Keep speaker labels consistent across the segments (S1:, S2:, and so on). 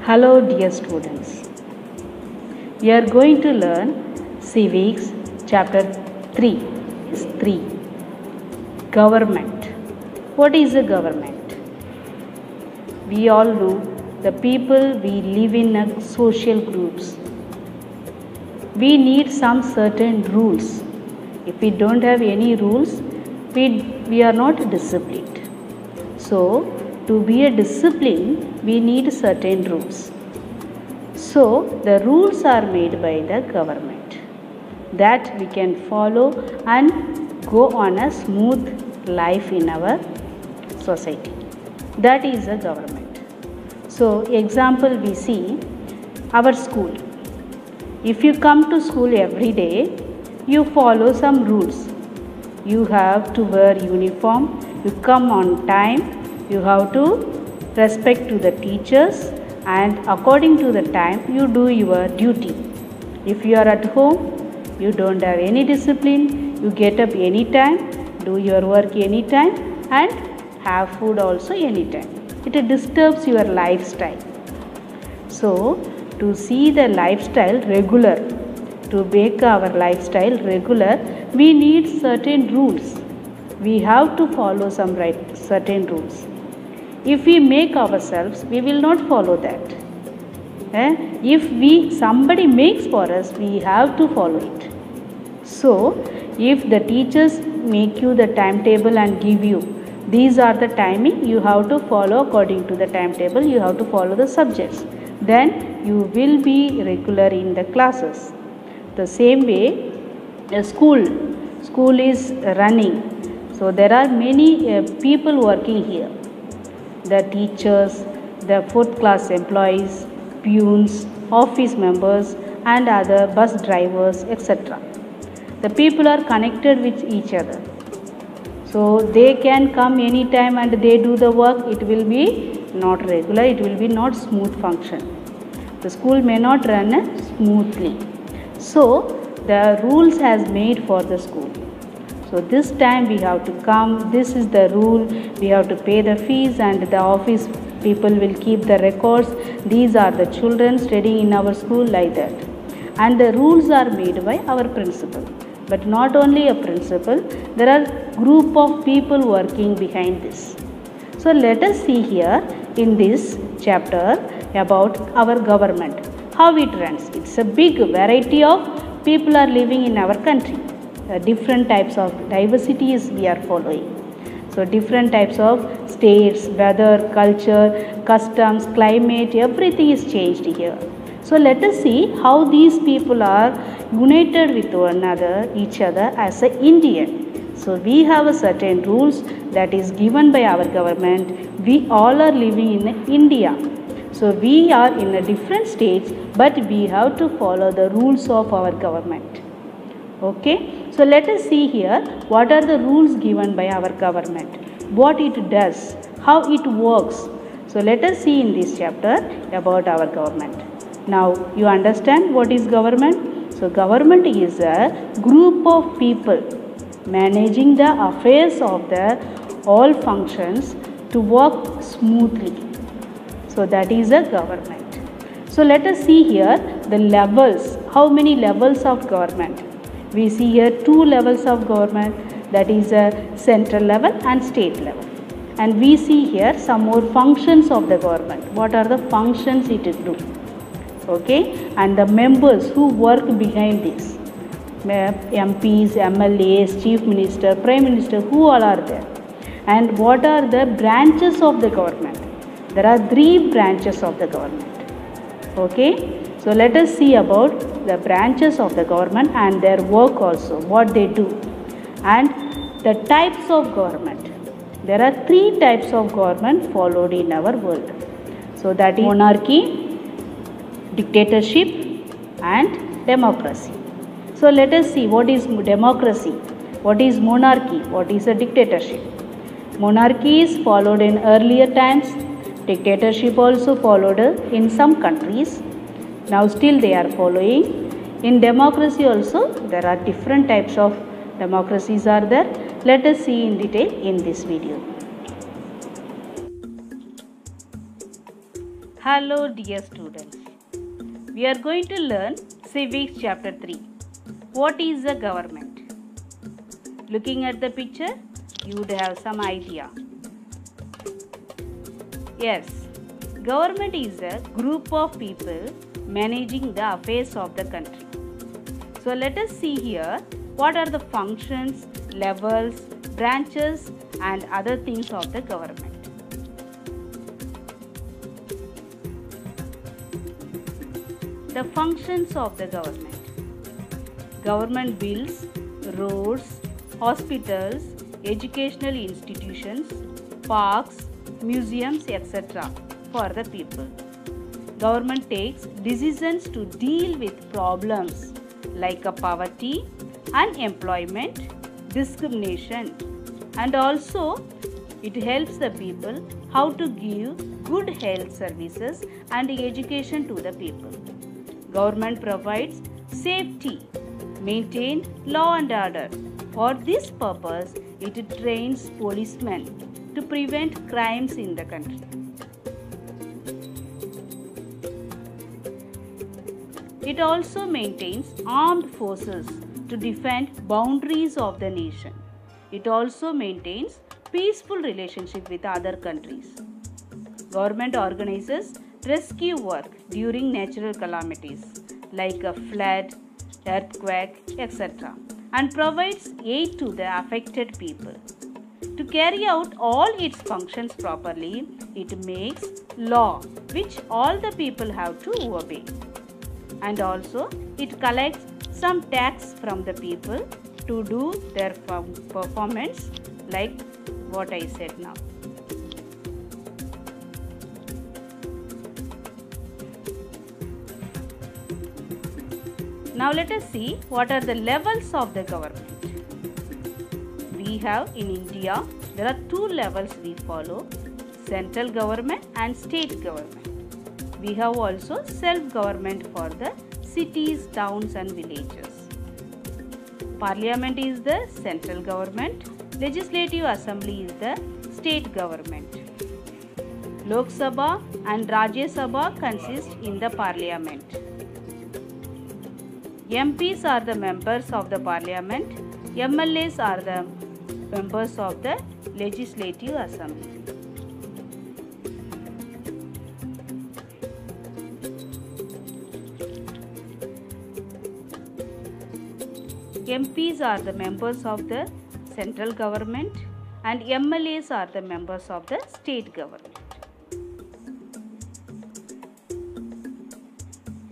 S1: Hello dear students, we are going to learn Civics chapter 3 is 3 Government. What is a government? We all know the people we live in social groups. We need some certain rules. If we don't have any rules, we are not disciplined. So to be a discipline, we need certain rules. So the rules are made by the government that we can follow and go on a smooth life in our society. That is a government. So example we see our school. If you come to school every day, you follow some rules. You have to wear uniform, you come on time, you have to respect to the teachers, and according to the time you do your duty. If you are at home, you don't have any discipline, you get up anytime, do your work anytime, and have food also anytime. It disturbs your lifestyle. So to see the lifestyle regular, to make our lifestyle regular, we need certain rules. We have to follow some certain rules. If we make ourselves, we will not follow that. If somebody makes for us, we have to follow it. So if the teachers make you the timetable and give you, these are the timing, you have to follow according to the timetable, you have to follow the subjects. Then you will be regular in the classes. The same way, a school is running. So there are many people working here. The teachers, the 4th class employees, peons, office members, and other bus drivers, etc. The people are connected with each other. So they can come anytime and they do the work. It will be not regular, it will be not smooth function. The school may not run smoothly. So the rules has made for the school. So this time we have to come, this is the rule, we have to pay the fees, and the office people will keep the records. These are the children studying in our school, like that. And the rules are made by our principal. But not only a principal, there are group of people working behind this. So let us see here in this chapter about our government, how it runs. It's a big variety of people are living in our country. Different types of diversities we are following. So different types of states, weather, culture, customs, climate, everything is changed here. So let us see how these people are united with one another, each other as an Indian. So we have a certain rules that is given by our government. We all are living in India. So we are in a different states, but we have to follow the rules of our government. Okay. So let us see here what are the rules given by our government, what it does, how it works. So let us see in this chapter about our government. Now you understand what is government? So government is a group of people managing the affairs of the all functions to work smoothly. So that is a government. So let us see here the levels, how many levels of government. We see here 2 levels of government, that is a central level and state level. And we see here some more functions of the government. What are the functions it do? Okay, and the members who work behind this. MPs, MLAs, Chief Minister, Prime Minister, who all are there? And what are the branches of the government? There are 3 branches of the government. Okay. So let us see about the branches of the government and their work also, what they do. And the types of government. There are 3 types of government followed in our world. So that is monarchy, dictatorship, and democracy. So let us see what is democracy, what is monarchy, what is a dictatorship. Monarchy is followed in earlier times. Dictatorship also followed in some countries. Now still they are following. In democracy also there are different types of democracies are there. Let us see in detail in this video. Hello dear students. We are going to learn Civics chapter 3. What is the government? Looking at the picture, you would have some idea. Yes, government is a group of people managing the affairs of the country. So let us see here what are the functions, levels, branches and other things of the government. The functions of the government. Government builds roads, hospitals, educational institutions, parks, museums, etc. for the people. Government takes decisions to deal with problems like poverty, unemployment, discrimination, and also it helps the people how to give good health services and education to the people. Government provides safety, maintain law and order. For this purpose, it trains policemen to prevent crimes in the country. It also maintains armed forces to defend boundaries of the nation. It also maintains peaceful relationship with other countries. Government organizes rescue work during natural calamities like a flood, earthquake, etc. and provides aid to the affected people. To carry out all its functions properly, it makes law which all the people have to obey. And also it collects some tax from the people to do their performance like what I said now. Now let us see what are the levels of the government. We have in India, there are two levels we follow, central government and state government. We have also self-government for the cities, towns and villages. Parliament is the central government. Legislative assembly is the state government. Lok Sabha and Rajya Sabha consist in the parliament. MPs are the members of the parliament. MLAs are the members of the legislative assembly. MPs are the members of the central government and MLAs are the members of the state government.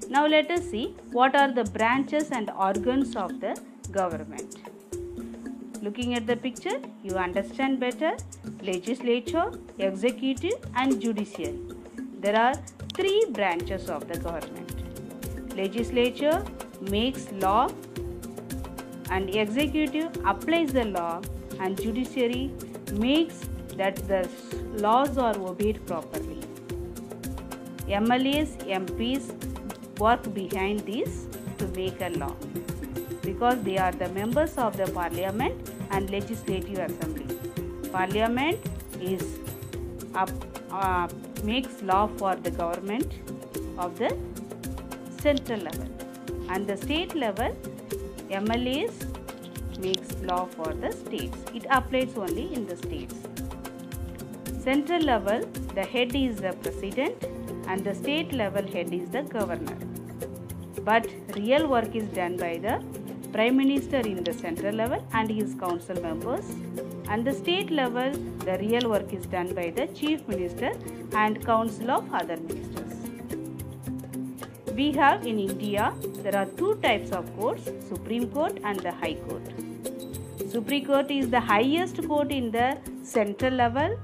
S1: Now let us see what are the branches and organs of the government. Looking at the picture, you understand better. Legislature, executive and judiciary. There are three branches of the government. Legislature makes law and executive applies the law and judiciary makes that the laws are obeyed properly. MLAs, MPs work behind this to make a law because they are the members of the parliament and legislative assembly. Parliament is makes law for the government of the central level and the state level MLAs makes law for the states. It applies only in the states. Central level, the head is the president and the state level head is the governor. But real work is done by the Prime Minister in the central level and his council members. And the state level, the real work is done by the Chief Minister and council of other ministers. We have in India, there are two types of courts, Supreme Court and the High Court. Supreme Court is the highest court in the central level.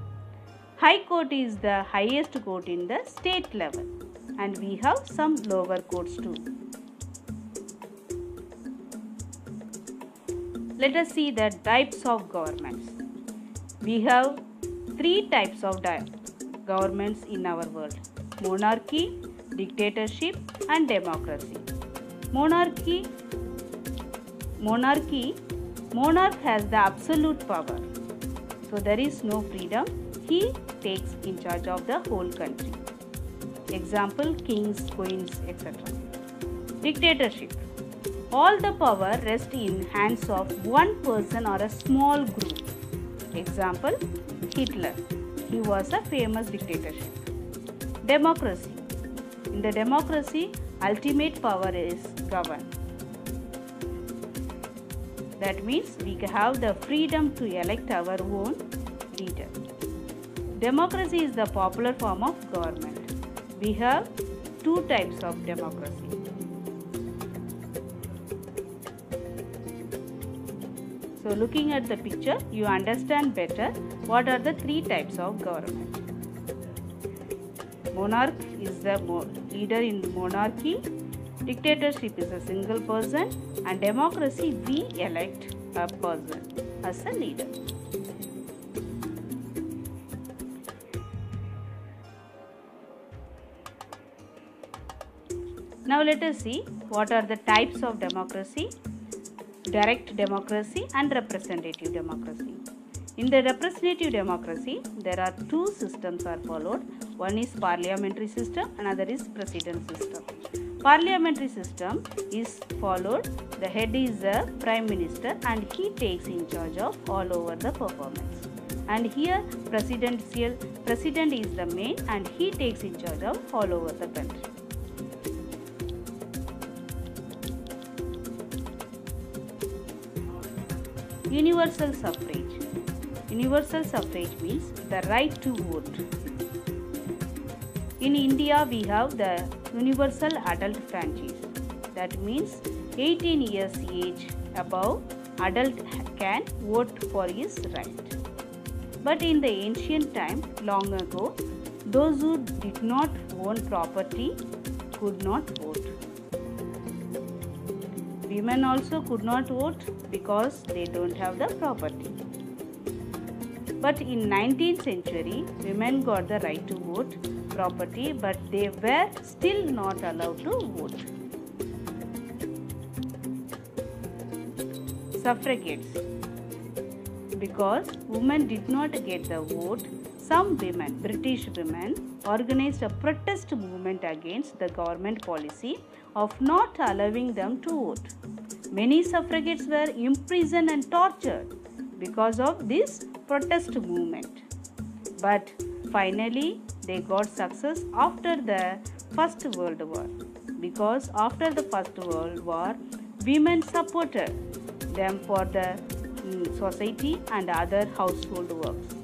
S1: High Court is the highest court in the state level. And we have some lower courts too. Let us see the types of governments. We have three types of governments in our world. Monarchy, dictatorship and democracy. Monarch has the absolute power. So there is no freedom. He takes in charge of the whole country. Example, kings, queens, etc. Dictatorship. All the power rests in hands of one person or a small group. Example, Hitler. He was a famous dictatorship. Democracy. In the democracy, ultimate power is governed. That means we have the freedom to elect our own leader. Democracy is the popular form of government. We have two types of democracy. So looking at the picture, you understand better what are the three types of government. Monarch is the leader in monarchy. Dictatorship is a single person, and democracy we elect a person as a leader. Now let us see what are the types of democracy: direct democracy and representative democracy. In the representative democracy, there are two systems are followed. One is parliamentary system, another is president system. Parliamentary system is followed. The head is the prime minister and he takes in charge of all over the performance. And here president is the main and he takes in charge of all over the country. Universal suffrage. Universal suffrage means the right to vote. In India, we have the universal adult franchise. That means 18 years age above, adult can vote for his right. But in the ancient time, long ago, those who did not own property could not vote. Women also could not vote because they don't have the property. But in 19th century, women got the right to vote, property, but they were still not allowed to vote. Suffragettes. Because women did not get the vote, some women, British women, organized a protest movement against the government policy of not allowing them to vote. Many suffragettes were imprisoned and tortured because of this protest movement. But finally, they got success after the First World War. Because after the First World War, women supported them for the society and other household works.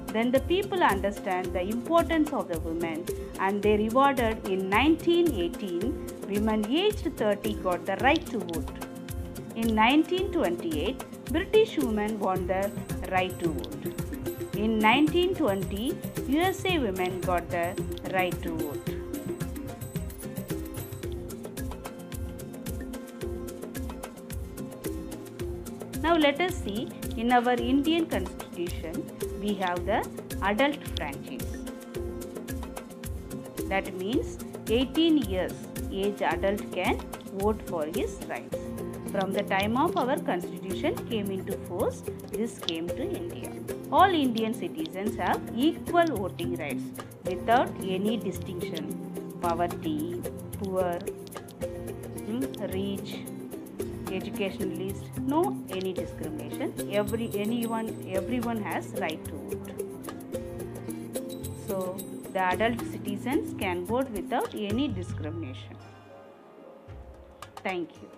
S1: Then the people understand the importance of the women and they rewarded in 1918, women aged 30 got the right to vote. In 1928, British women won the right to vote. In 1920, USA women got the right to vote. Now let us see, in our Indian Constitution, we have the adult franchise. That means 18 years age adult can vote for his rights. From the time of our constitution came into force, this came to India. All Indian citizens have equal voting rights without any distinction. Poverty, poor, rich, educationalist, no any discrimination. Everyone has right to vote. So the adult citizens can vote without any discrimination. Thank you.